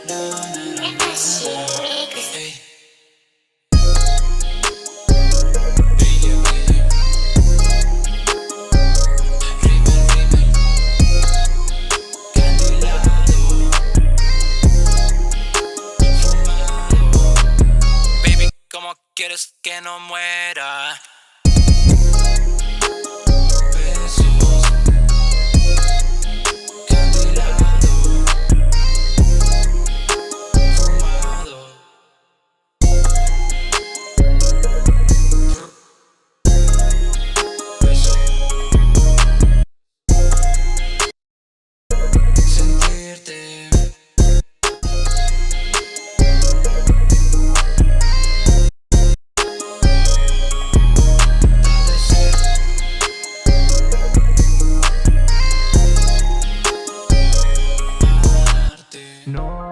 Ey. Baby, ¿cómo quieres que no muera? Besos, candilado, fumado. Beso, sentirte. No